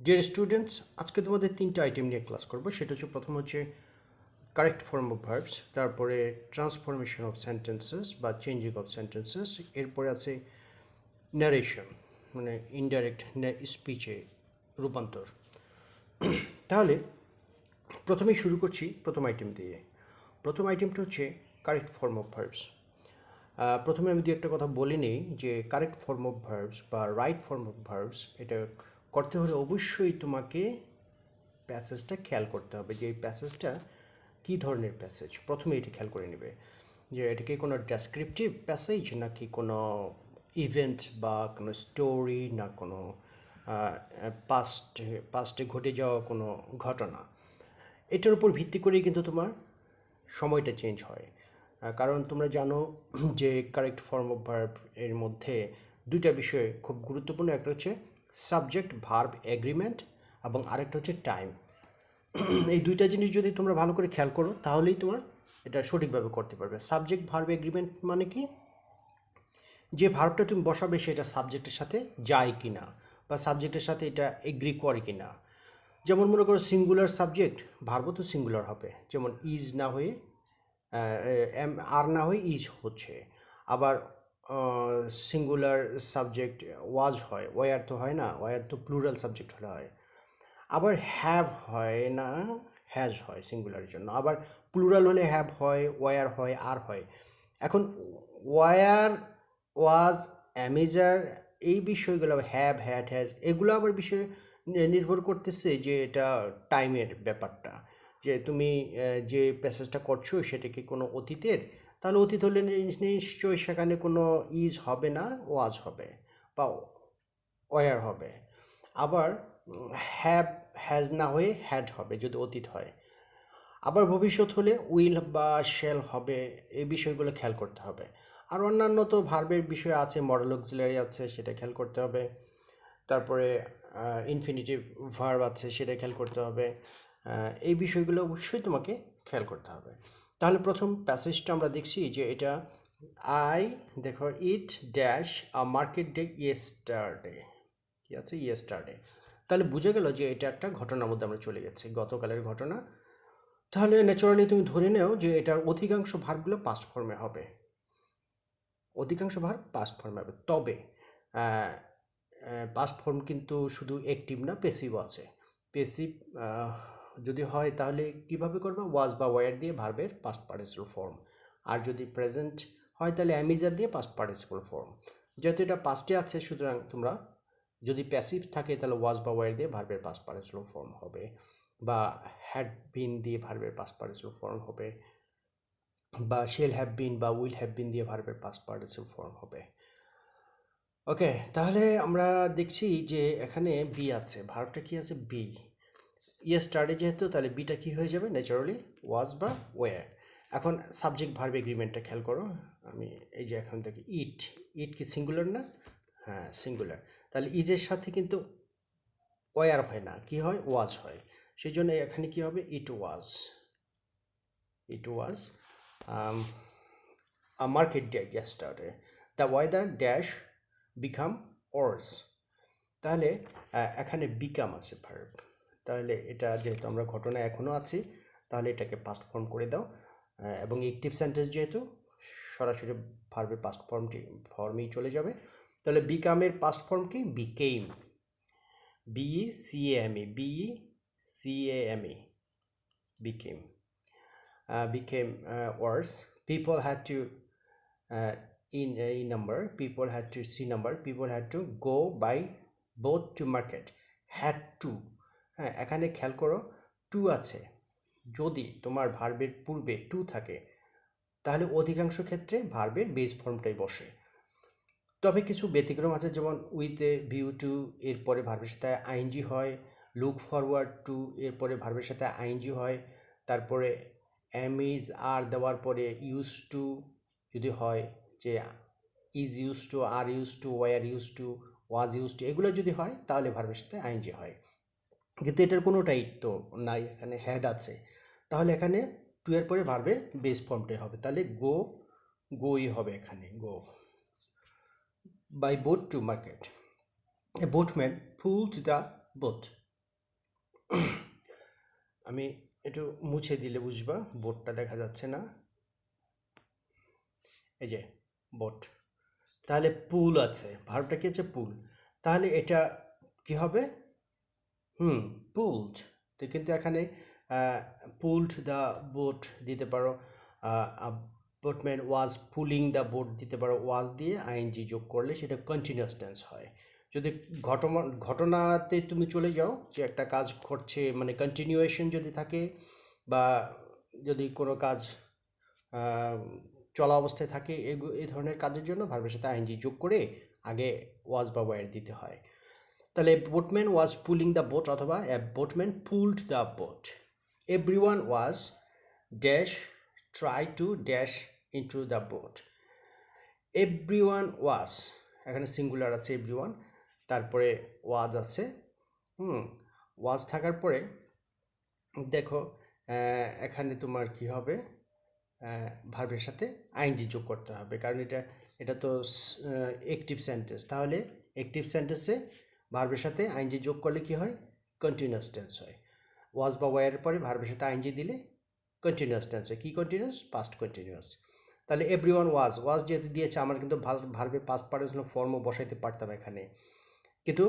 Dear students, আজকে তোমাদের তিনটা আইটেম নিয়ে ক্লাস করব। সেটা হচ্ছে প্রথম হচ্ছে কারেক্ট ফর্ম অফ ভার্বস, তারপরে ট্রান্সফরমেশন অফ সেন্টেন্সেস বা চেঞ্জিং অফ সেন্টেন্সেস, এরপরে আছে ন্যারেশন মানে ইনডাইরেক্ট স্পিচে রূপান্তর। তাহলে প্রথমেই শুরু করছি প্রথম আইটেম দিয়ে। প্রথম আইটেমটা হচ্ছে কারেক্ট ফর্ম অফ ভার্বস। প্রথমে আমি দু একটা কথা বলে নিই যে কারেক্ট ফর্ম অফ ভার্বস বা রাইট ফর্ম অফ ভার্বস এটা করতে হলে অবশ্যই তোমাকে প্যাসেজটা খেয়াল করতে হবে যে এই প্যাসেজটা কী ধরনের প্যাসেজ। প্রথমে এটি খেয়াল করে নেবে যে এটা কি কোনো ডেসক্রিপটিভ প্যাসেজ নাকি কোনো ইভেন্ট বা কোনো স্টোরি না কোনো পাস্টে ঘটে যাওয়া কোনো ঘটনা। এটার উপর ভিত্তি করেই কিন্তু তোমার সময়টা চেঞ্জ হয়। কারণ তোমরা জানো যে কারেক্ট ফর্ম অফ ভার্ব এর মধ্যে দুইটা বিষয় খুব গুরুত্বপূর্ণ। একটা হচ্ছে সাবজেক্ট ভার্ব এগ্রিমেন্ট এবং আরেকটা হচ্ছে টাইম। এই দুইটা জিনিস যদি তোমরা ভালো করে খেয়াল করো তাহলেই তোমার এটা সঠিকভাবে করতে পারবে। সাবজেক্ট ভার্ব এগ্রিমেন্ট মানে কি, যে ভার্বটা তুমি বসাবে সেটা সাবজেক্টের সাথে যায় কি না বা সাবজেক্টের সাথে এটা এগ্রি করে কি না। যেমন মনে করো সিঙ্গুলার সাবজেক্ট, ভার্বও তো সিঙ্গুলার হবে, যেমন ইজ না হয়ে আর না হয়ে ইজ হচ্ছে। আবার সিঙ্গুলার সাবজেক্ট ওয়াজ হয়, ওয়ার তো হয় না, ওয়ার তো প্লুরাল সাবজেক্ট হলে হয়। আবার হ্যাভ হয় না, হ্যাজ হয় সিঙ্গুলারের জন্য। আবার প্লুরাল হলে হ্যাভ হয়, ওয়ার হয়, আর হয়। এখন ওয়ার, ওয়াজ, অ্যামেজার, এই বিষয়গুলো হ্যাভ, হ্যাড, হ্যাজ, এগুলো আবার বিষয় নির্ভর করতেছে যে এটা টাইমের ব্যাপারটা, যে তুমি যে প্যাসেজটা করছো সেটা কি কোনো অতীতের, তাহলে অতীত হলে নিশ্চয়ই সেখানে কোনো ইজ হবে না, ওয়াজ হবে বা ওয়ার হবে। আবার হ্যাভ, হ্যাজ না হয়ে হ্যাড হবে যদি অতীত হয়। আবার ভবিষ্যৎ হলে উইল বা শ্যাল হবে। এই বিষয়গুলো খেয়াল করতে হবে। আর অন্যান্য তো ভার্বের বিষয় আছে, মডেল অক্সিলারি আছে, সেটা খেয়াল করতে হবে। তারপরে ইনফিনিটিভ ভার্ব আছে, সেটা খেয়াল করতে হবে। এই বিষয়গুলো অবশ্যই তোমাকে খেয়াল করতে হবে। তাহলে প্রথম প্যাসেজটা আমরা দেখছি যে এটা আই, দেখো, it dash a market day yesterday, কি আছে ইয়েস্টারডে। তাহলে বুঝে গেল যে এটা একটা ঘটনার মধ্যে আমরা চলে গেছি, গতকালের ঘটনা। তাহলে ন্যাচারালি তুমি ধরে নেও যে এটার অধিকাংশ ভার্বগুলো পাস্ট ফর্মে হবে, অধিকাংশ ভার্ব পাস্ট ফর্মে হবে। তবে পাস্ট ফর্ম কিন্তু শুধু অ্যাক্টিভ না, পেসিভ আছে। পেসিভ যদি হয় তাহলে কিভাবে করবে, ওয়াজ বা ওয়ার দিয়ে ভার্বের পাস্ট পার্টিসিপল ফর্ম। আর যদি প্রেজেন্ট হয় তাহলে অ্যামিজার দিয়ে পাস্ট পার্টিসিপল ফর্ম। যেহেতু এটা পাস্টে আছে সুতরাং তোমরা যদি প্যাসিভ থাকে তাহলে ওয়াজ বা ওয়ার দিয়ে ভার্বের পাস্ট পার্টিসিপল ফর্ম হবে, বা হ্যাড বিন দিয়ে ভার্বের পাস্ট পার্টিসিপল ফর্ম হবে, বা শেল হ্যাভ বিন বা উইল হ্যাভ বিন দিয়ে ভার্বের পাস্ট পার্টিসিপল ফর্ম হবে। ওকে, তাহলে আমরা দেখছি যে এখানে বি আছে, ভার্বটা কি আছে, বি। ইয়েস্টারডে যেহেতু, তাহলে বিটা কি হয়ে যাবে, ন্যাচারালি ওয়াজ বা ওয়ার। এখন সাবজেক্ট ভার্ব এগ্রিমেন্টটা খেয়াল করো। আমি এই যে এখন থেকে ইট, ইট কি সিঙ্গুলার না? হ্যাঁ সিঙ্গুলার। তাহলে ইজের সাথে কিন্তু ওয়ার হয় না, কি হয়, ওয়াজ হয়। সেই জন্য এখানে কি হবে, ইট ওয়াজ, ইট ওয়াজ a market day yesterday. The weather dash become worse. তাহলে এখানে বিকাম আছে ভার্ব। তাহলে এটা যেহেতু আমরা ঘটনা এখনও আছি তাহলে এটাকে পাস্ট ফর্ম করে দাও। এবং অ্যাক্টিভ সেন্টেন্স যেহেতু সরাসরি ভার্বের পাস্ট ফর্মেই চলে যাবে। তাহলে বিকামের পাস্ট ফর্ম কি, became, B E C M E, B E C M E, became. Became worse. People had to in a number, people had to see number, people had to go by boat to market. Had to, হ্যাঁ এখানে খেয়াল করো টু আছে। যদি তোমার ভার্বের পূর্বে টু থাকে তাহলে অধিকাংশ ক্ষেত্রে ভার্বের বেস ফর্মটাই বসে। তবে কিছু ব্যতিক্রম আছে, যেমন উইথ এ ভিউ টু এরপরে ভার্বের সাথে আইএনজি হয়, লুক ফরওয়ার্ড টু এরপরে ভার্বের সাথে আইএনজি হয়, তারপরে এম ইজ আর দেওয়ার পরে ইউজ টু যদি হয়, যে is used to, are used to, were used to, was used to, এগুলো যদি হয় তাহলে ভার্বের সাথে আইএনজি হয়। কিন্তু এটার কোনোটাই তো নাই, এখানে হ্যাড আছে। তাহলে এখানে টু এর পরে ভার্বের বেস ফর্মটাই হবে, তাহলে গো, গোই হবে এখানে, গো। By boat to market. A boatman pulled the boat. আমি একটু মুছে দিলে বুঝবা, বোর্ডটা দেখা যাচ্ছে না, এই যে বোট। তাহলে পুল আছে, ভার্বটা কি আছে? পুল। তাহলে এটা কি হবে? পুলড। তো কিন্তু এখানে পুলড দ্য বোট দিতে পারো, boatman was pulling the boat দিতে পারো, ওয়াজ দিয়ে আইএনজি যোগ করলে সেটা কন্টিনিউয়াস টেন্স হয়। যদি ঘটনাতে তুমি চলে যাও যে একটা কাজ ঘটছে, মানে কন্টিনিউয়েশন যদি থাকে, বা যদি কোনো কাজ চলা অবস্থায় থাকে, এই ধরনের কাজের জন্য ভার্বের সাথে আইএনজি যোগ করে আগে ওয়াজ বা ওয়ার দিতে হয়। তাহলে boatman was pulling the boat, অথবা a boatman pulled the boat. Everyone was dash try to dash into the boat. Everyone was, এখানে সিঙ্গুলার আছে এভরিওয়ান, তারপরে ওয়াজ আছে। ওয়াজ থাকার পরে দেখো এখানে তোমার কি হবে? ভার্বের সাথে আইএনজি যোগ করতে হবে, কারণ এটা তো অ্যাক্টিভ সেন্টেন্স। তাহলে অ্যাক্টিভ সেন্টেন্সে ভার্বের সাথে আইএনজি যোগ করলে কি হয়? কন্টিনিউয়াস টেন্স হয়। ওয়াজ বা ওয়ারের পরে ভার্বের সাথে আইএনজি দিলে কন্টিনিউয়াস টেন্স হয়। কী কন্টিনিউয়াস? Past continuous. তাহলে এভরিওয়ান ওয়াজ যেহেতু দিয়েছে, আমার কিন্তু ভার্বের পাস্ট পার্টিসিপাল ফর্মও বসাইতে পারতাম এখানে, কিন্তু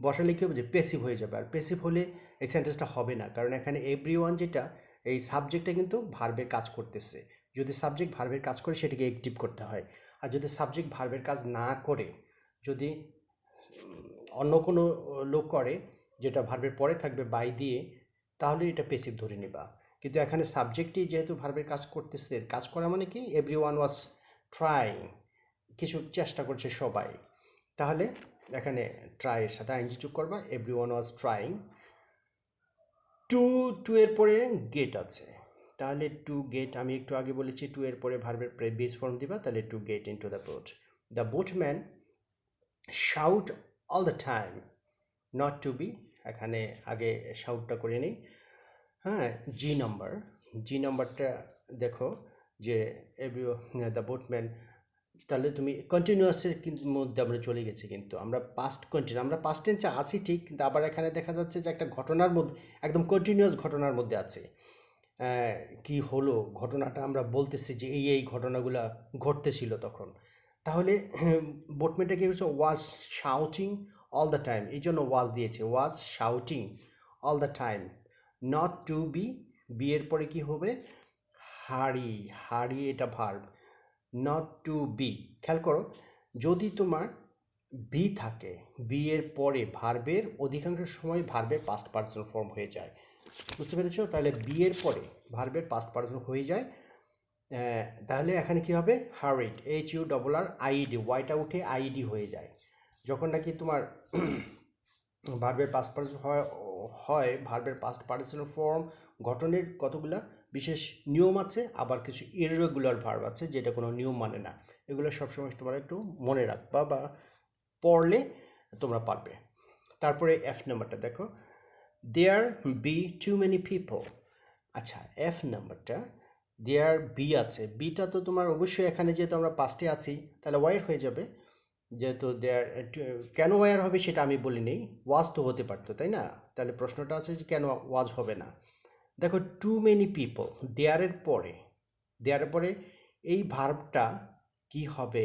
বসালে কী হবে? যে পেসিভ হয়ে যাবে, আর পেসিভ হলে এই সেন্টেন্সটা হবে না, কারণ এখানে এভরিওয়ান যেটা, এই সাবজেক্টটা কিন্তু ভার্বের কাজ করতেছে। যদি সাবজেক্ট ভার্বের কাজ করে সেটাকে অ্যাক্টিভ করতে হয়, আর যদি সাবজেক্ট ভার্বের কাজ না করে, যদি অন্য কোনো লোক করে যেটা ভার্বের পরে থাকবে বাই দিয়ে, তাহলে এটা পেসিভ ধরে নিবা। কিন্তু এখানে সাবজেক্টই যেহেতু ভার্বের কাজ করতেছে, কাজ করা মানে কি? এভরিওয়ান ওয়াজ ট্রাইং, কিছু চেষ্টা করছে সবাই। তাহলে এখানে ট্রাইয়ের সাথে আইএনজি যোগ করবা, এভরিওয়ান ওয়াজ ট্রাইং। টু এর পরে গেট আছে, তাহলে টু গেট, আমি একটু আগে বলেছি টু এর পরে ভার্বের বেস ফর্ম দিবা, তাহলে to get into the boat. The boatman shout all the time not to be, এখানে আগে শাউটটা করে নিই। হ্যাঁ, জি নাম্বারটা দেখো যে দ্য বোটম্যান, তাহলে তুমি কন্টিনিউয়াসের মধ্যে আমরা চলে গেছি, কিন্তু আমরা আমরা পাস্ট টেন্সে আছি ঠিক, কিন্তু আবার এখানে দেখা যাচ্ছে যে একটা ঘটনার মধ্যে, একদম কন্টিনিউয়াস ঘটনার মধ্যে আছে। কি হলো ঘটনাটা আমরা বলতেছি যে এই ঘটনাগুলো ঘটতেছিল তখন। তাহলে বোটম্যানটা কি হচ্ছে? Was shouting all the time, এই জন্য ওয়াজ দিয়েছে, was shouting all the time not to be. এর পরে কি হবে? হারি এটা ভার্ব, নট টু বি। খেয়াল করো, যদি তোমার বি থাকে, বি এর পরে ভার্বের অধিকাংশ সময় ভার্বের পাস্ট পার্সন ফর্ম হয়ে যায়, বুঝতে পেরেছো? তাহলে বি এর পরে ভার্বের পাস্ট পার্সন হয়ে যায়, তাহলে এখানে কি হবে? হারিড, HURR ওয়াইটা উঠে আইডি হয়ে যায়। যখন নাকি তোমার ভার্বের পাস্ট পার্সন হয় ভার্বের পাস্ট পার্টিসিপাল ফর্ম গঠনের কতগুলা বিশেষ নিয়ম আছে, আবার কিছু ইররেগুলার ভার্ব আছে যেটা কোনো নিয়ম মানে না। এগুলো সবসময় তোমরা একটু মনে রাখবা, বা পড়লে তোমরা পারবে। তারপরে এফ নাম্বারটা দেখো, there be too many people. আচ্ছা, এফ নাম্বারটা দেয়ার বি আছে, বিটা তো তোমার অবশ্যই এখানে যেহেতু আমরা পাস্টে আছি তাহলে ওয়ার হয়ে যাবে, যেহেতু দেয়ার। কেন ওয়ার হবে সেটা আমি বলিনি, ওয়াজ তো হতে পারতো, তাই না? তাহলে প্রশ্নটা আছে যে কেন ওয়াজ হবে না। দেখো, টু মেনি পিপল, দেয়ারের পরে এই ভার্বটা কি হবে,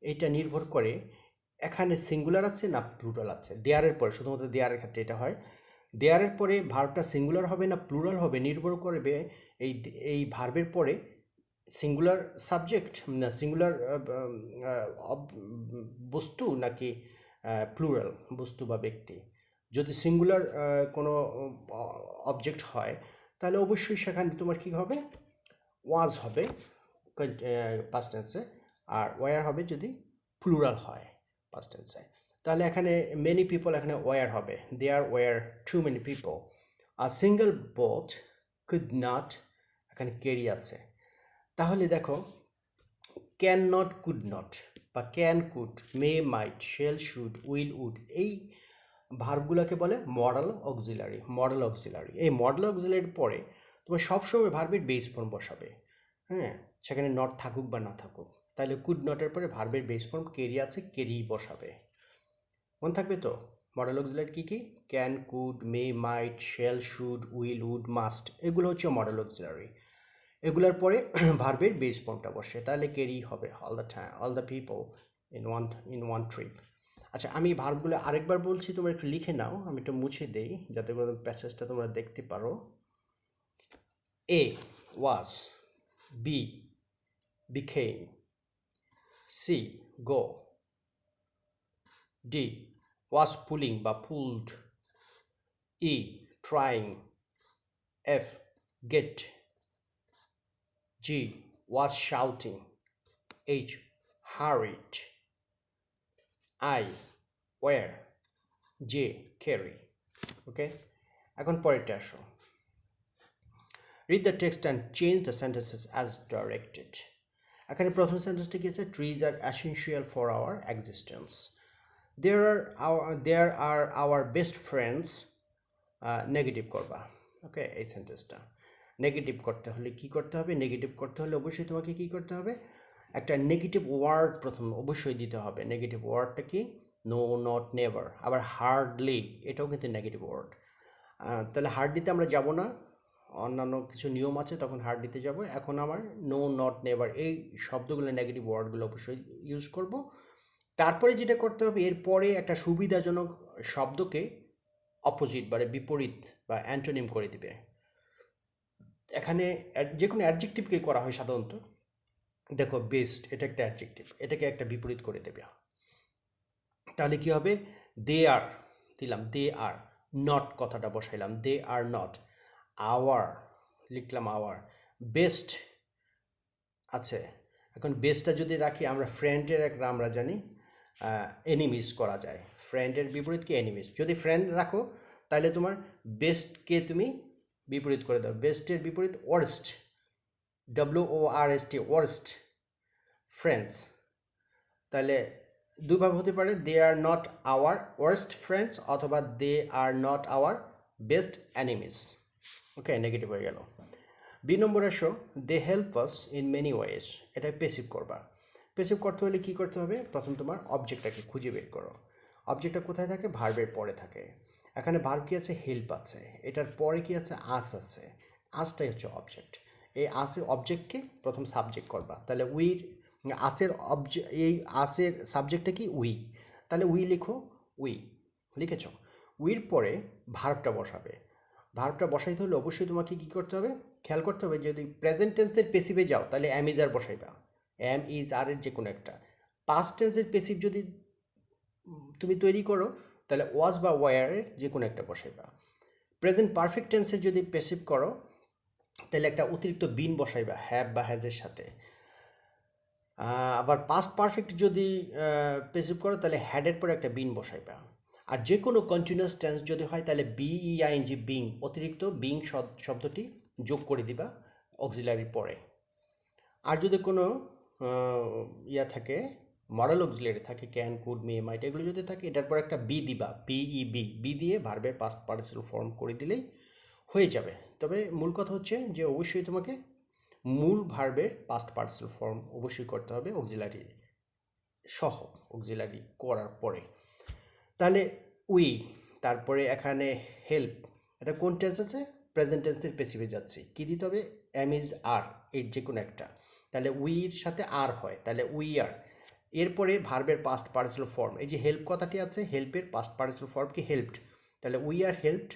এটা নির্ভর করে এখানে সিঙ্গুলার আছে না প্লুরাল আছে। দেয়ারের পরে, শুধুমাত্র দেয়ারের ক্ষেত্রে এটা হয়, দেয়ারের পরে ভার্বটা সিঙ্গুলার হবে না প্লুরাল হবে নির্ভর করবে এই ভার্বের পরে সিঙ্গুলার সাবজেক্ট না সিঙ্গুলার বস্তু নাকি প্লুরাল বস্তু বা ব্যক্তি। যদি সিঙ্গুলার কোনো অবজেক্ট হয় তাহলে অবশ্যই সেখানে তোমার কী হবে? ওয়াজ হবে পাস্ট টেন্সে, আর ওয়ার হবে যদি প্লুরাল হয় পাস্ট টেন্সে। তাহলে এখানে মেনি পিপল, এখানে ওয়ার হবে, there were too many people. আর সিঙ্গল বোট কুড নট, এখানে ক্যারি আছে। তাহলে দেখো, ক্যান নট, কুড নট, বা can, could, may, might, shall, should, will, would, এই ভার্বগুলোকে বলে মডেল অক্সিলারি। এই মডেল অক্সিলারির পরে তোমার সবসময় ভার্বের বেস ফর্ম বসাবে। হ্যাঁ, সেখানে নট থাকুক বা না থাকুক, তাহলে কুড নটের পরে ভার্বের বেস ফর্ম কেরি আছে, কেরিই বসাবে। মনে থাকবে তো? মডেল অক্সিলারি কী কী? Can, could, may, might, shall, should, will, would, must, এগুলো হচ্ছে মডেল অক্সিলারি। এগুলোর পরে ভার্বের বেস ফর্মটা বসে, তাহলে ক্যারি হবে all the time, all the people in one trip. আচ্ছা, আমি ভার্বগুলো আরেকবার বলছি, তোমরা একটু লিখে নাও, আমি একটু মুছে দেই যাতে করে প্যাসেজটা তোমরা দেখতে পারো। এ ওয়াজ, B became, C go, D was pulling বা pulled, E trying, F get, G was shouting, H hurried, I where, J carry. ওকে, এখন পরেরটা আসো। Read the text and change the sentences as directed. এখানে প্রথম সেন্টেন্সটা কি আছে? Trees are essential for our existence. There are our best friends, negative করবা। Okay, এই সেন্টেন্সটা নেগেটিভ করতে হলে কি করতে হবে? নেগেটিভ করতে হলে অবশ্যই তোমাকে কি করতে হবে? একটা নেগেটিভ ওয়ার্ড প্রথম অবশ্যই দিতে হবে। নেগেটিভ ওয়ার্ডটা কি? No, not, never. আবার হার্ডলি, এটাও কিন্তু নেগেটিভ ওয়ার্ড। তাহলে হার্ডলিতে আমরা যাব না, অন্যান্য কিছু নিয়ম আছে, তখন হার্ড দিতে যাব। এখন আমার নো, নট, নেভার এই শব্দগুলো, নেগেটিভ ওয়ার্ডগুলো অবশ্যই ইউজ করব। তারপরে যেটা করতে হবে, এরপরে একটা সুবিধাজনক শব্দকে অপোজিট বা বিপরীত বা অ্যান্টোনিম করে দিবে। এখানে যে কোনো অ্যাডজেক্টিভকে করা হয় সাধারণত। দেখো, বেস্ট, এটা একটা অ্যাডজেক্টিভ, এটাকে একটা বিপরীত করে দেবে। তাহলে কি হবে? দে আর দিলাম, দে আর নট, কথাটা বসাইলাম, দে আর নট। আওয়ার লিখলাম, আওয়ার বেস্ট আছে। এখন বেস্টটা যদি রাখি, আমরা ফ্রেন্ডের একটা আমরা জানি এনিমিস করা যায়। ফ্রেন্ডের বিপরীত কি? এনিমিস। যদি ফ্রেন্ড রাখো তাহলে তোমার বেস্টকে তুমি বিপরীত করে দাও। বেস্টের বিপরীত ওয়ার্স্ট, WORST, ওয়ার্স্ট ফ্রেন্ডস। তাহলে দুইভাবে হতে পারে, they are not our worst friends, অথবা they are not our best enemies. Okay, negative হয়ে গেল। বি নম্বর আসো, they help us in many ways, এটা পেসিভ করবা। পেসিভ করতে হলে কী করতে হবে? প্রথম তোমার অবজেক্টটাকে খুঁজে বের করো। অবজেক্টটা কোথায় থাকে? ভার্বের পরে থাকে। এখানে ভার্ব কী আছে? হেল্প আছে। এটার পরে কি আছে? আস আছে। আসটাই হচ্ছে অবজেক্ট। এই আসের অবজেক্টকে প্রথম সাবজেক্ট করবা। তাহলে উইর আসের এই আসের সাবজেক্টটা কি? উই। তাহলে উই লিখো, উই লিখেছ। উইর পরে ভার্বটা বসাবে। ভার্বটা বসাইতে হলে অবশ্যই তোমাকে কী করতে হবে? খেয়াল করতে হবে, যদি প্রেজেন্ট টেন্সের পেসিভে যাও তাহলে am is R বসাইবা, am is আর এর যে কোনো একটা। পাস্ট টেন্সের পেসিভ যদি তুমি তৈরি করো তাহলে ওয়াজ বা ওয়ারের যে কোনো একটা বসাইবা। প্রেজেন্ট পারফেক্ট টেন্সের যদি পেসিভ করো তাহলে একটা অতিরিক্ত বিন বসাইবা হ্যাভ বা হ্যাজের সাথে। আবার পাস্ট পারফেক্ট যদি পেসিভ করো তাহলে হ্যাডের পরে একটা বিন বসাইবা। আর যে কোনো কন্টিনিউয়াস টেন্স যদি হয় তাহলে BEING, বিং, অতিরিক্ত বিং শব্দটি যোগ করে দিবা অক্সিলারির পরে। আর যদি কোনো ইয়া থাকে, মডেল অক্সিলারি থাকে, ক্যান, কুড, মে, মাইট, এগুলো যদি থাকে, এটার পর একটা বি দিবা, বি দিয়ে ভার্বের পাস্ট পার্টিসিপল ফর্ম করে দিলেই হয়ে যাবে। তবে মূল কথা হচ্ছে যে অবশ্যই তোমাকে মূল ভার্বের পাস্ট পার্টিসিপল ফর্ম অবশ্যই করতে হবে অক্সিলারি সহ, অক্সিলারি করার পরে। তাহলে উই, তারপরে এখানে হেল্প, এটা কোন টেন্স আছে? প্রেজেন্ট টেন্সের পেসিভে যাচ্ছে, কী দিতে হবে? অ্যাম ইজ আর, এর যে কোনো একটা। তাহলে উইর সাথে আর হয়, তাহলে উই আর। এরপরে ভার্বের পাস্ট পার্টিসিপল ফর্ম, এই যে হেল্প কথাটি আছে, হেল্পের পাস্ট পার্টিসিপল ফর্ম কি? হেল্পড। তাহলে উই আর হেল্পড।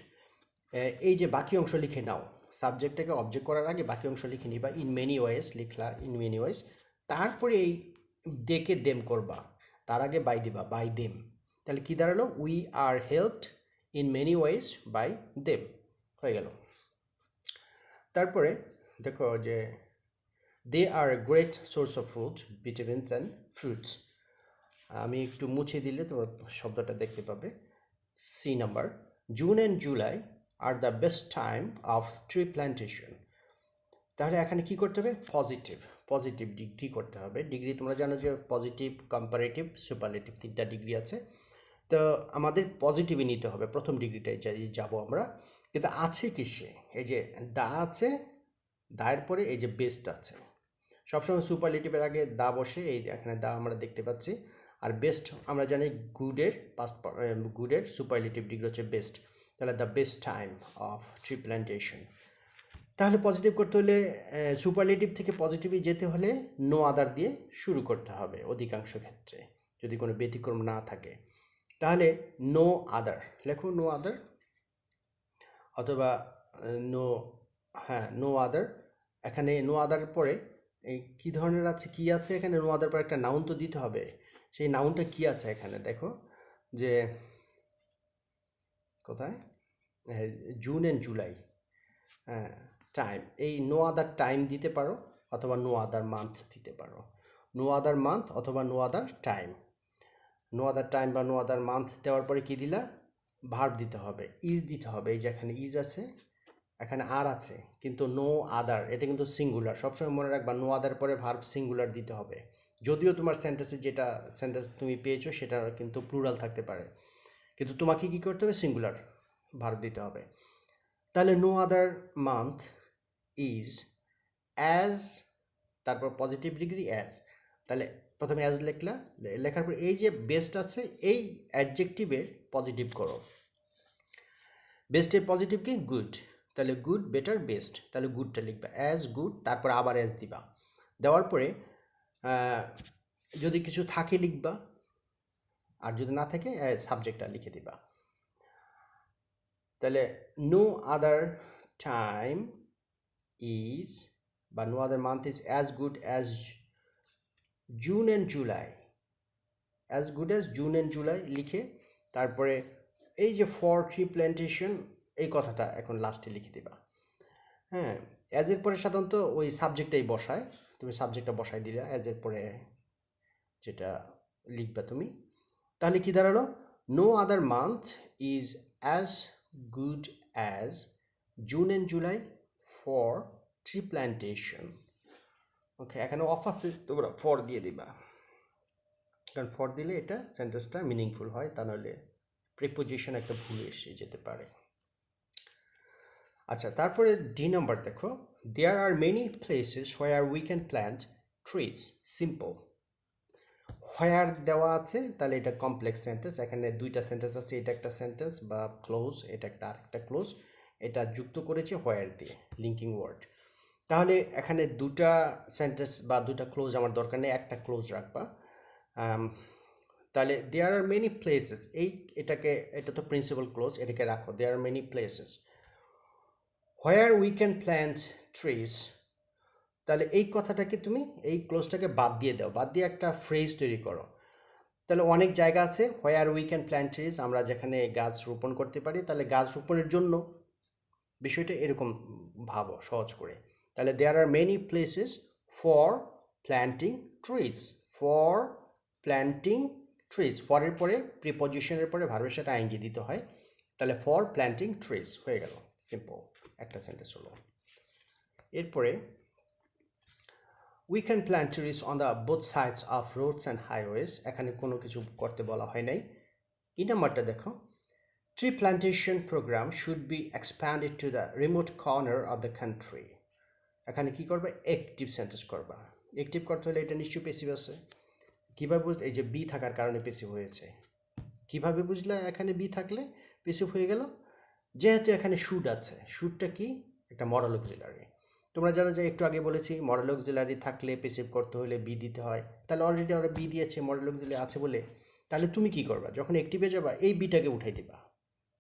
এই যে বাকি অংশ লিখে নাও, সাবজেক্টটাকে অবজেক্ট করার আগে বাকি অংশ লিখে নিবা। ইন মেনি ওয়েজ লিখলা, ইন মেনি ওয়েজ। তারপরে এই ডেকে দেম করবা, তার আগে বাই দিবা, বাই দেম। তাহলে কী দাঁড়ালো? We are helped in many ways by them, হয়ে গেল। তারপরে দেখো যে they are great source of food, vitamins and fruits. আমি একটু মুছে দিলে তোমরা শব্দটা দেখতে পাবে। C number, June and July are the best time of tree plantation. তাহলে এখানে কি করতে হবে? পজিটিভ ডিগ্রি করতে হবে। ডিগ্রি তোমরা জানো যে পজিটিভ, কম্পারেটিভ, সুপারলেটিভ, 3টা ডিগ্রি আছে। তো আমাদের পজিটিভই নিতে হবে, প্রথম ডিগ্রিটাই যাব আমরা। কিন্তু আছে কিসে? এই যে দা আছে, দায়ের পরে এই যে বেস্ট আছে। সবসময় সুপারলেটিভের আগে দা বসে, এই এখানে দা আমরা দেখতে পাচ্ছি। আর বেস্ট আমরা জানি গুডের গুডের সুপারলেটিভ ডিগ্রি হচ্ছে বেস্ট, তাহলে the best time of tree plantation. তাহলে পজিটিভ করতে হলে সুপারলেটিভ থেকে পজিটিভে যেতে হলে নো আদার দিয়ে শুরু করতে হবে অধিকাংশ ক্ষেত্রে, যদি কোনো ব্যতিক্রম না থাকে। তাহলে নো আদার লেখো, নো আদার, অথবা নো, হ্যাঁ নো আদার। এখানে নো আদার পরে এই কী ধরনের আছে, কি আছে এখানে, নো আদার পরে একটা নাউন তো দিতে হবে। সেই নাউনটা কি আছে এখানে দেখো, যে কোথায়, জুন অ্যান্ড জুলাই, হ্যাঁ টাইম, এই নো আদার টাইম দিতে পারো অথবা নো আদার মান্থ দিতে পারো। নো আদার মান্থ অথবা no other time. No other time বা নো আদার মান্থ দেওয়ার পরে কী দিলা, ভার্ব দিতে হবে, ইজ দিতে হবে। এই যে এখানে ইজ আছে, এখানে আর আছে, কিন্তু নো আদার এটা কিন্তু সিঙ্গুলার। সবসময় মনে রাখবা নো আদার পরে ভার্ব সিঙ্গুলার দিতে হবে। যদিও তোমার সেন্টেন্সে যেটা সেন্টেন্স তুমি পেয়েছো সেটা কিন্তু প্লুরাল থাকতে পারে, কিন্তু তোমাকে কী করতে হবে, সিঙ্গুলার ভার্ব দিতে হবে। তাহলে no other month is as, তারপর পজিটিভ ডিগ্রি অ্যাজ। তাহলে প্রথমে অ্যাজ লিখলা, লেখার পর এই যে বেস্ট আছে এই অ্যাডজেক্টিভের পজিটিভ করো। বেস্টের পজিটিভ কি, গুড, তাহলে গুড, বেটার, বেস্ট, তাহলে গুডটা লিখবা অ্যাজ গুড, তারপর আবার অ্যাজ দিবা। দেওয়ার পরে যদি কিছু থাকে লিখবা, আর যদি না থাকে সাবজেক্টটা লিখে দিবা। তাহলে নো আদার টাইম ইজ বা no other month is as good as June and July, as good as June and July লিখে তারপরে এই যে ফর ট্রি প্ল্যান্টেশন এই কথাটা এখন লাস্টে লিখে দিবা। হ্যাঁ, অ্যাজের পরে সাধারণত ওই সাবজেক্টটাই বসায়, তুমি সাবজেক্টটা বসাই দিলা অ্যাজের পরে যেটা লিখবা তুমি। তাহলে কি দাঁড়ালো, no other month is as good as June and July for tree plantation. Okay, এখানে অফ আছে, তোমরা ফর দিয়ে দিবা, কারণ ফর দিলে এটা সেন্টেন্সটা মিনিংফুল হয়, তা নাহলে প্রিপোজিশন একটা ভুল এসে যেতে পারে। আচ্ছা, তারপরে ডি নাম্বার দেখো, there are many places where we can plant trees. Simple, where দেওয়া আছে, তাহলে এটা কমপ্লেক্স সেন্টেন্স। এখানে দুইটা সেন্টেন্স আছে, এটা একটা সেন্টেন্স বা ক্লোজ, এটা একটা আরেকটা ক্লোজ, এটা যুক্ত করেছে হোয়ার দিয়ে, লিঙ্কিং ওয়ার্ড। তাহলে এখানে দুটা সেন্টেন্স বা দুটা ক্লোজ আমার দরকার নেই, একটা ক্লোজ রাখবা। তাহলে দেয়ার আর মেনি প্লেসেস, এটা তো প্রিন্সিপাল ক্লোজ, এটাকে রাখো, there are many places where we can plant trees. তাহলে এই কথাটাকে তুমি এই ক্লোজটাকে বাদ দিয়ে দাও, বাদ দিয়ে একটা ফ্রেজ তৈরি করো। তাহলে অনেক জায়গা আছে হোয়ার উই ক্যান প্ল্যান্ট ট্রিজ, আমরা যেখানে গাছ রোপণ করতে পারি, তাহলে গাছ রোপণের জন্য বিষয়টা এরকম ভাবো সহজ করে। তাহলে there are many places for planting trees, for planting trees, ফরের পরে প্রিপজিশনের পরে ভার্বের সাথে আইএনজি দিতে হয়। তাহলে ফর প্ল্যান্টিং ট্রিজ হয়ে গেল, সিম্পল একটা সেন্টেন্স হলো। এরপরে we can plant trees on the both sides of roads and highways, এখানে কোনো কিছু করতে বলা হয় নাই। এই নাম্বারটা দেখো, tree plantation program should be expanded to the remote corner of the country. এখানে কি করবে, অ্যাক্টিভ সেন্টেন্স করবা। অ্যাক্টিভ করতে হলে এটা নিশ্চয়ই পেসিভ আছে। কীভাবে বুঝলে, এই যে বি থাকার কারণে পেসিভ হয়েছে। কিভাবে বুঝলে এখানে বি থাকলে পেসিভ হয়ে গেল, যেহেতু এখানে শুড আছে। শুডটা কি, একটা মডেল অক্সিলারি। তোমরা জানো যে একটু আগে বলেছি মডেল অক্সিলারি থাকলে পেসিভ করতে হলে বি দিতে হয়। তাহলে অলরেডি ওরা বি দিয়েছে মডেল অক্সিলারি আছে বলে, তাহলে তুমি কি করবা, যখন অ্যাক্টিভে যাবা এই বিটাকে উঠাই দিবা,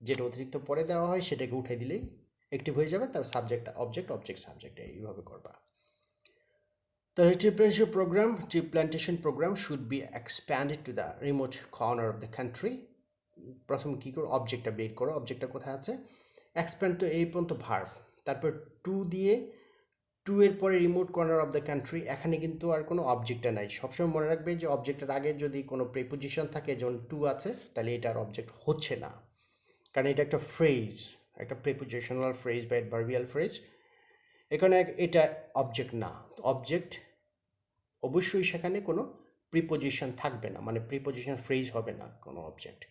যেটা অতিরিক্ত পরে দেওয়া হয় সেটাকে উঠাই দিলেই অ্যাক্টিভ হয়ে যাবে। তার সাবজেক্ট অবজেক্ট, অবজেক্ট সাবজেক্ট, এইভাবে করবা। The tree plantation program should be expanded to the remote corner of the country. প্রথম কী করো, অবজেক্টটা বের করো, অবজেক্টটা কোথায় আছে, এক্সপ্যান্ড তো এই পর্যন্ত ভার্ব, তারপর টু দিয়ে, টু এর পরে remote corner of the country, এখানে কিন্তু আর কোনো অবজেক্টটা নাই। সবসময় মনে রাখবে যে অবজেক্টের আগে যদি কোনো প্রিপোজিশন থাকে, যেমন টু আছে, তাহলে এটার অবজেক্ট হচ্ছে না, কারণ এটা একটা ফ্রেজ, একটা প্রিপোজিশনাল ফ্রেজ বা অ্যাডভার্বিয়াল ফ্রেজ। এখানে এটা অবজেক্ট না, অবজেক্ট অবশ্যই সেখানে কোনো প্রিপোজিশন থাকবে না, মানে প্রিপোজিশন ফ্রেজ হবে না কোনো অবজেক্ট,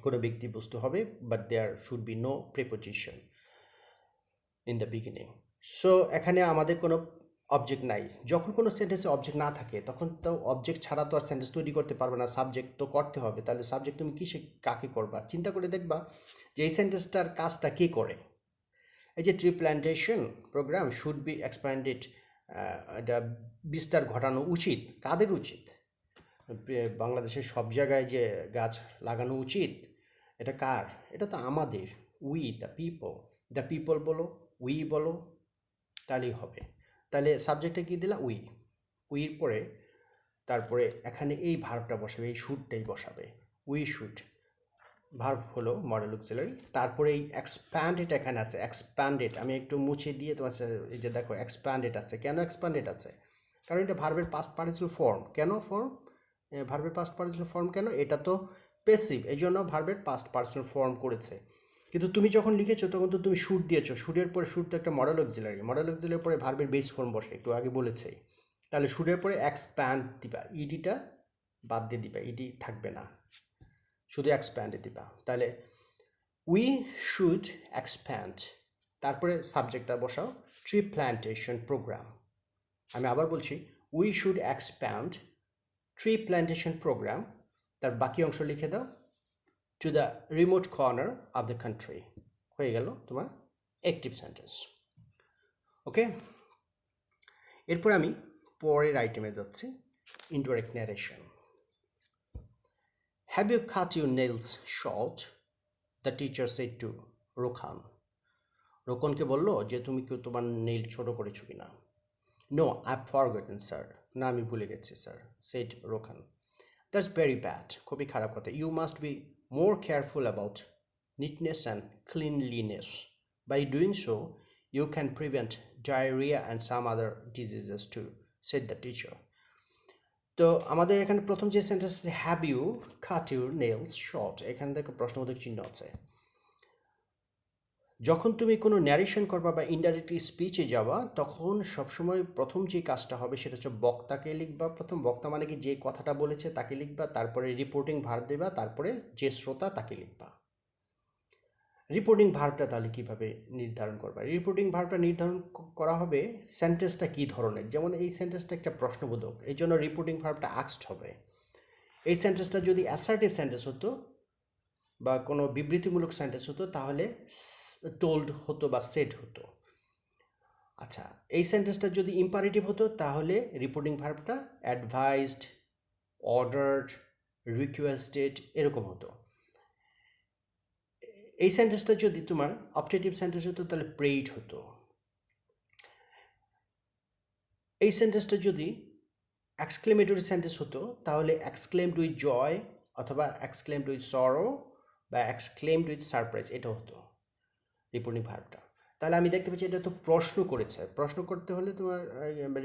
কোনো ব্যক্তি বস্তু হবে, but there should be no preposition in the beginning. So এখানে আমাদের কোনো অবজেক্ট নাই। যখন কোনো সেন্টেন্সে অবজেক্ট না থাকে তখন তো অবজেক্ট ছাড়া তো আর সেন্টেন্স তৈরি করতে পারবে না, সাবজেক্ট তো করতে হবে। তাহলে সাবজেক্ট তুমি কিসে কাকে করবা, চিন্তা করে দেখবা যে এই সেন্টেন্সটার কাজটা কে করে। এই যে tree plantation program should be expanded, এটা বিস্তার ঘটানো উচিত, কাদের উচিত? বাংলাদেশের সব জায়গায় যে গাছ লাগানো উচিত, এটা কার? এটা তো আমাদের, উই দ্য পিপল বলো, উই বলো, তাহলেই হবে। তাহলে সাবজেক্টে কী দিলা? উইর পরে তারপরে এখানে এই ভার্বটা বসাবে, এই শুডটাই বসাবে, উই শুড। ভার্ব হলো মডেল অক্সিলারি। তারপরে এই এক্সপ্যান্ডেড এখানে আছে, এক্সপ্যান্ডেড আমি একটু মুছে দিয়ে তোমার এই যে দেখো এক্সপ্যান্ডেড আছে। কেন এক্সপ্যান্ডেড আছে? কারণ এটা ভার্বের পাস্ট পার্টিসিপাল ফর্ম। কেন ফর্ম? ভার্বের পাস্ট পার্টিসিপাল ফর্ম কেন? এটা তো প্যাসিভ, এই জন্য ভার্বের পাস্ট পার্টিসিপাল ফর্ম করেছে। কিন্তু তুমি যখন লিখেছো তখন তো তুমি শুড দিয়েছো, শুডের পরে শুড তো একটা মডেল অক্সিলারি, মডেল অক্সিলারির পরে ভার্বের বেস ফর্ম বসে, একটু আগে বলেছেই। তাহলে শুডের পরে এক্সপ্যান্ড দিবা, ইডিটা বাদ দিয়ে দিবা, ইডি থাকবে না, শুধু এক্সপ্যান্ডে দিবা। তাহলে উই শুড এক্সপ্যান্ড, তারপরে সাবজেক্টটা বসাও ট্রি প্ল্যান্টেশন প্রোগ্রাম। আমি আবার বলছি, we should expand tree plantation program, তার বাকি অংশ লিখে দাও, to the remote corner of the country. হয়ে গেল তোমার অ্যাক্টিভ সেন্টেন্স। ওকে, এরপর আমি পরের আইটেমে যাচ্ছি, indirect narration. Have you cut your nails short? The teacher said to Rokhan. রোকনকে বললো যে তুমি কেউ তোমার নেইল ছোট করেছো কিনা। No, I forgotten sir. না, আমি ভুলে গেছি sir, said Rokhan. That's very bad, খুবই খারাপ কথা। You must be more careful about neatness and cleanliness. By doing so, you can prevent diarrhea and some other diseases too, said the teacher. তো আমাদের এখানে প্রথম যে sentence, have you cut your nails short, এখানে দেখো প্রশ্নবোধক চিহ্ন আছে। যখন তুমি কোনো ন্যারেশন করবা বা ইনডাইরেক্টলি স্পিচে যাবা, তখন সবসময় প্রথম যে কাজটা হবে সেটা হচ্ছে বক্তাকে লিখবা। প্রথম বক্তা মানে কি, যে কথাটা বলেছে তাকে লিখবা, তারপরে রিপোর্টিং ভার্ব দেবা, তারপরে যে শ্রোতা তাকে লিখবা। রিপোর্টিং ভার্বটা তাহলে কীভাবে নির্ধারণ করবা? রিপোর্টিং ভার্বটা নির্ধারণ করা হবে সেন্টেন্সটা কী ধরনের। যেমন এই সেন্টেন্সটা একটা প্রশ্নবোধক, এই জন্য রিপোর্টিং ভার্বটা আস্কড হবে। এই সেন্টেন্সটা যদি অ্যাসার্টিভ সেন্টেন্স হতো বা কোনো বিবৃতিমূলক সেন্টেন্স হতো তাহলে টোল্ড হতো বা সেড হতো। আচ্ছা, এই সেন্টেন্সটা যদি ইম্পারেটিভ হতো তাহলে রিপোর্টিং ভার্বটা অ্যাডভাইসড, অর্ডার্ড, রিকোয়েস্টেড এরকম হতো। এই সেন্টেন্সটা যদি তোমার অবজেক্টিভ সেন্টেন্স হতো তাহলে প্রেইড হতো। এই সেন্টেন্সটা যদি এক্সক্লেমেটরি সেন্টেন্স হতো তাহলে এক্সক্লেমড উইথ জয় অথবা এক্সক্লেমড উইথ সরো বা এক্সক্লেমড উইথ সারপ্রাইজ, এটা হতো রিপোর্টিং ভার্বটা। তাহলে আমি দেখতে পাচ্ছি এটা তো প্রশ্ন করেছে, প্রশ্ন করতে হলে তোমার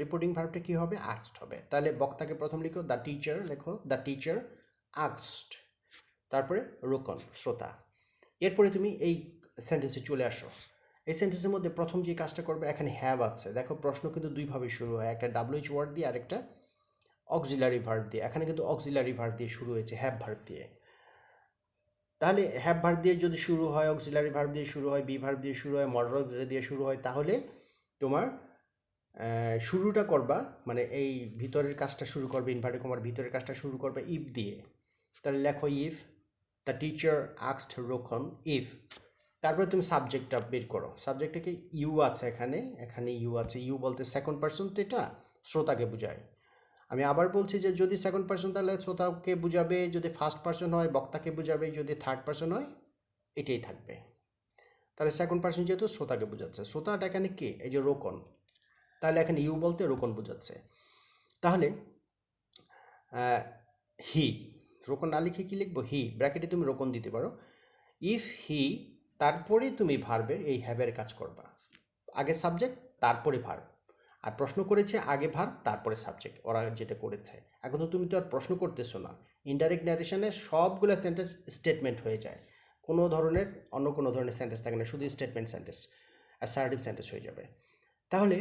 রিপোর্টিং ভার্বটা কী হবে? আস্কড হবে। তাহলে বক্তাকে প্রথম লিখো দ্য টিচার, লেখো দ্য টিচার আস্কড, তারপরে রোকন শ্রোতা। এরপরে তুমি এই সেন্টেন্সে চলে আসো। এই সেন্টেন্সের মধ্যে প্রথম যে কাজটা করবে, এখানে হ্যাভ আছে, দেখো প্রশ্ন কিন্তু দুইভাবে শুরু হয়, একটা ডাব্লিউএইচ ওয়ার্ড দিয়ে আর একটা অক্সিলারি ভার্ব দিয়ে। এখানে কিন্তু অক্সিলারি ভার্ব দিয়ে শুরু হয়েছে, হ্যাভ ভার্ব দিয়ে। তাহলে হ্যাভ ভার্ব দিয়ে যদি শুরু হয়, অক্সিলারি ভার্ব দিয়ে শুরু হয়, বি ভার্ব দিয়ে শুরু হয়, মডাল অক্সিলারি দিয়ে শুরু হয়, তাহলে তোমার শুরুটা করবা মানে এই ভিতরের কাজটা শুরু করবে, ইনভার্টেড কমার ভিতরের কাজটা শুরু করবে ইফ দিয়ে। তাহলে লেখো if the teacher asked Rokon, if. তারপরে তুমি সাবজেক্টটা বের করো। সাবজেক্টে কি ইউ আছে, এখানে এখানে ইউ আছে। ইউ বলতে সেকেন্ড পার্সন, তো এটা শ্রোতাকে বোঝায়। আমি আবার বলছি যে যদি সেকেন্ড পার্সন তাহলে শ্রোতাকে বুঝাবে, যদি ফার্স্ট পার্সন হয় বক্তাকে বুঝাবে, যদি থার্ড পার্সন হয় এটাই থাকবে। তাহলে সেকেন্ড পার্সন যেহেতু শ্রোতাকে বোঝাচ্ছে, শ্রোতাটা এখানে কে? এই যে রোকন, তাহলে এখানে ইউ বলতে রোকন বোঝাচ্ছে। তাহলে হি, রোকন না লিখে কী লিখবো? হি, ব্র্যাকেটে তুমি রোকন দিতে পারো। ইফ হি, তারপরে তুমি ভার্বের এই হ্যাভের কাজ করবা, আগে সাবজেক্ট তারপরে ভার্ব। আর প্রশ্ন করেছে আগে ভার্ব তারপরে সাবজেক্ট, ওরা যেটা করেছে। এখন তো তুমি তো আর প্রশ্ন করতেছো না। ইনডাইরেক্ট ন্যারেশনে সবগুলো সেন্টেন্স স্টেটমেন্ট হয়ে যায়, কোনো ধরনের অন্য কোনো ধরনের সেন্টেন্স থাকে না, শুধু স্টেটমেন্ট সেন্টেন্স, অ্যাসার্টিভ সেন্টেন্স হয়ে যাবে। তাহলে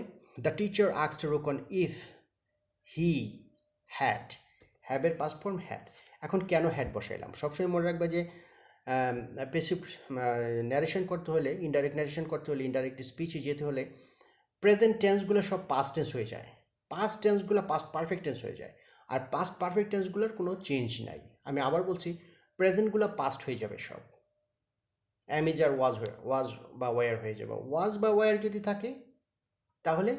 the teacher asked Rokon if he had, হ্যাভের পাস্ট ফর্ম হ্যাড। এখন কেন হ্যাড বসাইলাম? সবসময় মনে রাখবে যে পেসিভ ন্যারেশন করতে হলে, ইনডাইরেক্ট ন্যারেশন করতে হলে, ইনডাইরেক্ট স্পিচে যেতে হলে প্রেজেন্ট টেন্সগুলো সব পাস্ট টেন্স হয়ে যায়, পাস্ট টেন্সগুলো পাস্ট পারফেক্ট টেন্স হয়ে যায়, আর পাস্ট পারফেক্ট টেন্সগুলোর কোনো চেঞ্জ নাই। আমি আবার বলছি, প্রেজেন্টগুলো পাস্ট হয়ে যাবে সব, অ্যাম ইজ আর ওয়াজ বা ওয়ার হয়ে যাবে। ওয়াজ বা ওয়ার যদি থাকে তাহলে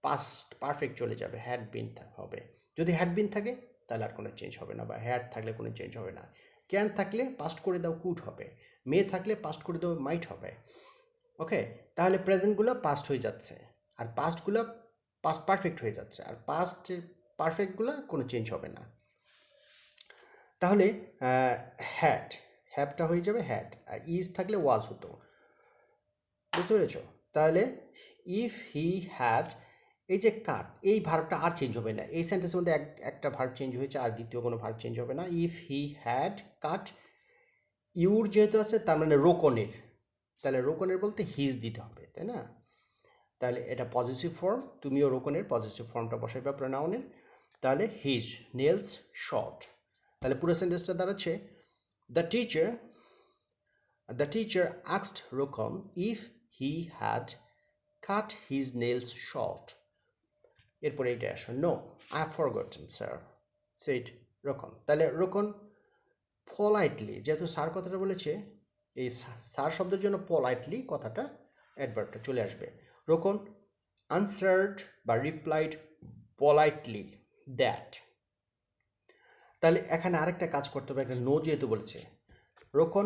পাস্ট পারফেক্ট চলে যাবে, হ্যাড বিন হবে। যদি হ্যাড বিন থাকে তাহলে আর কোনো চেঞ্জ হবে না, বা হ্যাড থাকলে কোনো চেঞ্জ হবে না। ক্যান থাকলে পাস্ট করে দাও কুড হবে, মে থাকলে পাস্ট করে দাও মাইট হবে। ওকে, তাহলে প্রেজেন্টগুলো পাস্ট হয়ে যাচ্ছে, আর পাস্টগুলো পাস্ট পারফেক্ট হয়ে যাচ্ছে, আর পাস্ট পারফেক্টগুলো কোনো চেঞ্জ হবে না। তাহলে হ্যাড, হ্যাভটা হয়ে যাবে হ্যাড, আর ইজ থাকলে ওয়াজ হতো। বুঝতে পেরেছ? তাহলে ইফ হি হ্যাড, এই যে কাট, এই ভার্বটা আর চেঞ্জ হবে না। এই সেন্টেন্সের মধ্যে একটা ভার্ব চেঞ্জ হয়েছে, আর দ্বিতীয় কোনো ভার্ব চেঞ্জ হবে না। If he had cut, your যেহেতু আছে তার মানে রোকনের, তাহলে রোকনের বলতে হিজ দিতে হবে, তাই না? তাহলে এটা পজিটিভ ফর্ম, তুমিও রোকনের পজিটিভ ফর্মটা বসাইবা প্রোনাউনের। তাহলে হিজ নেলস শর্ট, তাহলে পুরো সেন্টেন্সটা দাঁড়াচ্ছে the teacher asked Rokon if he had cut his nails short. এরপরে এইটা আসো, no I have forgotten sir said Rokon. তাহলে রোকন পোলাইটলি, যেহেতু স্যার কথাটা বলেছে, এই স্যার শব্দের জন্য পোলাইটলি কথাটা অ্যাডভার্বটা চলে আসবে। রোকন আনসার্ড বা রিপ্লাইড পোলাইটলি দ্যাট। তাহলে এখানে আরেকটা কাজ করতে হবে, একটা নো যেহেতু বলেছে, Rokon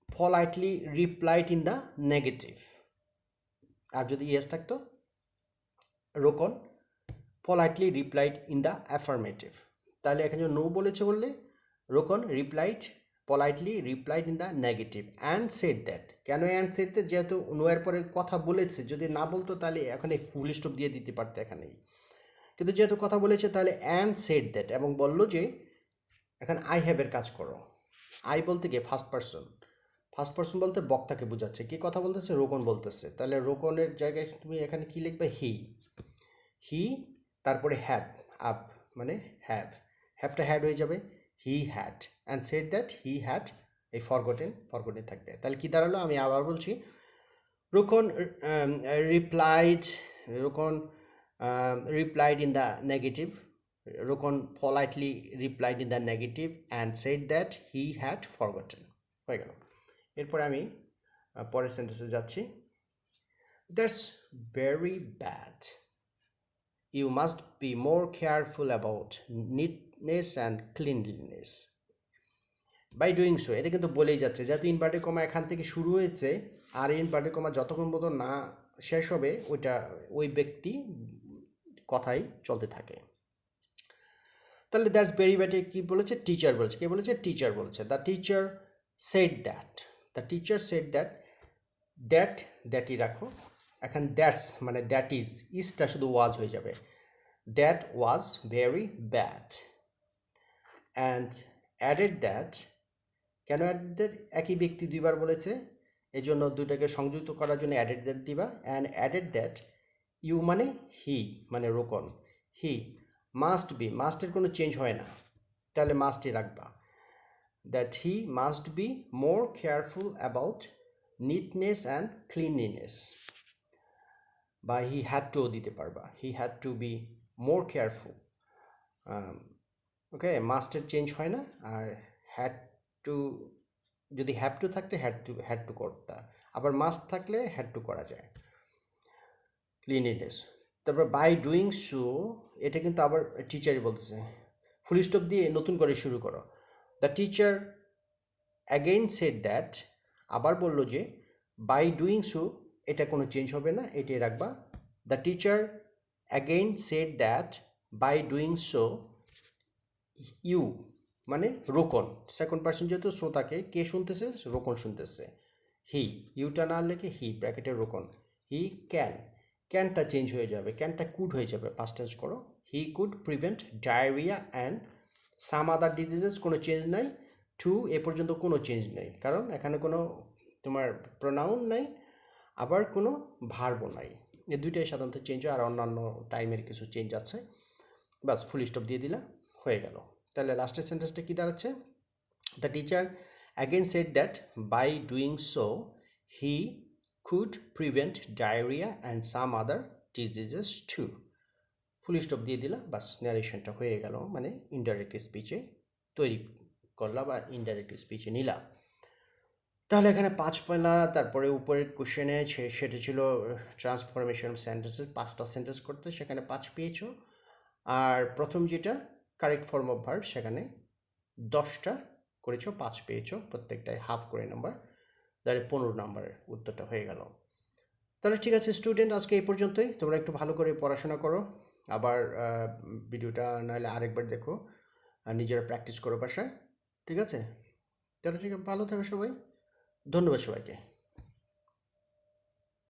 politely replied in the negative, আর যদি ইয়েস থাকতো Rokon politely replied in the affirmative. তাহলে এখানে নো বলেছে বললে Rokon politely replied in the negative and said that. কেন অ্যান্ড সেড দ্যাট? যেহেতু নো এর পরে কথা বলেছে, যদি না বলতো তাহলে এখানে ফুল স্টপ দিয়ে দিতে পারতো এখানেই, কিন্তু যেহেতু কথা বলেছে তাহলে অ্যান্ড সেড দ্যাট, এবং বললো যে এখন আই হ্যাভের কাজ করো। আই বলতে গিয়ে ফার্স্ট পার্সন বলতে বক্তাকে বোঝাচ্ছে, কি কথা বলতেছে? রোকন বলতেছে। তাহলে রোকনের জায়গায় তুমি এখানে কি লিখবে? হি, তারপরে হ্যাভ, আপ মানে হ্যাভটা হ্যাড হয়ে যাবে, he had, and said that he had, এই ফরগটেন থাকবে। তাহলে কি দাঁড়ালো? আমি আবার বলছি, রোকন replied in the negative. Rokon politely replied in the negative and said that he had forgotten. হয়ে গেল। এরপরে আমি পরের সেন্টেন্সে যাচ্ছি। That's very bad. You must be more careful about neatness and cleanliness. By doing so, এটা কিন্তু বলেই যাচ্ছে, যেহেতু ইনভার্টেড কমা এখান থেকে শুরু হয়েছে, আর ইনভার্টেড কমা যতক্ষণ পর্যন্ত না শেষ হবে ওই ব্যক্তি কথাই চলতে থাকে। তাহলে দ্যাটস ভেরি ব্যাড কি বলেছে? টিচার বলেছে। কে বলেছে? টিচার বলেছে। দ্য টিচার সেড দ্যাট, দ্যাটই রাখো। এখন দ্যাটস মানে দ্যাট ইজটা শুধু ওয়াজ হয়ে যাবে। That was very bad, and added that. কেন অ্যাডেড দ্যাট? একই ব্যক্তি দুইবার বলেছে, এই জন্য দুইটাকে সংযুক্ত করার জন্য অ্যাডেড দ্যাট দিবা। অ্যান্ড অ্যাডেড দ্যাট ইউ মানে হি, মানে রোকন, হি মাস্ট বি, মাস্টের কোনো চেঞ্জ হয় না, তাহলে মাস্টই রাখবা। That he must be more careful about neatness and cleanliness, বা হি হ্যাড টুও দিতে পারবা, he had to be more careful. Okay, মাস্টের চেঞ্জ হয় না, আর হ্যাড টু, যদি হ্যাভ টু থাকতে হ্যাড টু করতা, আবার মাস্ট থাকলে হ্যাড টু করা যায়। ক্লিনলিনেস, তারপর বাই ডুইং সো, এটা কিন্তু আবার টিচারই বলতেছে, ফুল স্টপ দিয়ে নতুন করে শুরু করো। The teacher again said that, আবার বললো যে বাই ডুইং সো, এটা কোনো চেঞ্জ হবে না, এটাই রাখবা। The teacher again said that by doing so you মানে রোকন, সেকেন্ড পার্সন যেহেতু শ্রোতাকে কে শুনতেছে? রোকন শুনতেছে। হি, ইউটা না লিখে হি ব্র্যাকেটের রোকন, হি ক্যানটা চেঞ্জ হয়ে যাবে, ক্যানটা কুড হয়ে যাবে, পাস্ট টেন্স করো। হি could prevent diarrhoea and some other diseases, কোনো চেঞ্জ নাই। টু এ পর্যন্ত কোনো চেঞ্জ নেই, কারণ এখানে কোনো তোমার প্রোনাউন নাই, আবার কোনো ভার্বও নাই। এই দুইটাই সাধারণত চেঞ্জ হয়, আর অন্যান্য টাইমের কিছু চেঞ্জ আছে। বাস ফুল স্টপ দিয়ে দিলা, হয়ে গেল। তাহলে লাস্টের সেন্টেন্সটা কী দাঁড়াচ্ছে? The teacher again said that by doing so he could prevent diarrhoea and some other diseases too. Full stop দিয়ে দিলা, বাস ন্যারেশনটা হয়ে গেল, মানে ইনডাইরেক্ট স্পিচে তৈরি করলা বা ইনডাইরেক্ট স্পিচে নিলা। তাহলে এখানে 5 পয়লা, তারপরে উপরের কোশ্চেনে সেটা ছিল ট্রান্সফরমেশন সেন্টেন্সের 5টা সেন্টেন্স করতে, সেখানে 5 পেয়েছো। আর প্রথম যেটা কারেক্ট ফর্ম অফ ভার্ব, সেখানে 10টা করেছো, 5 পেয়েছো, প্রত্যেকটায় হাফ করে নাম্বার, তাহলে 15 নাম্বারের উত্তরটা হয়ে গেল। তাহলে ঠিক আছে স্টুডেন্ট, আজকে এই পর্যন্তই। তোমরা একটু ভালো করে পড়াশোনা করো, আবার ভিডিওটা নাহলে আরেকবার দেখো, আর নিজেরা প্র্যাকটিস করো বাসায়, ঠিক আছে? তাহলে ঠিক আছে, ভালো থাকো সবাই, ধন্যবাদ সবাইকে।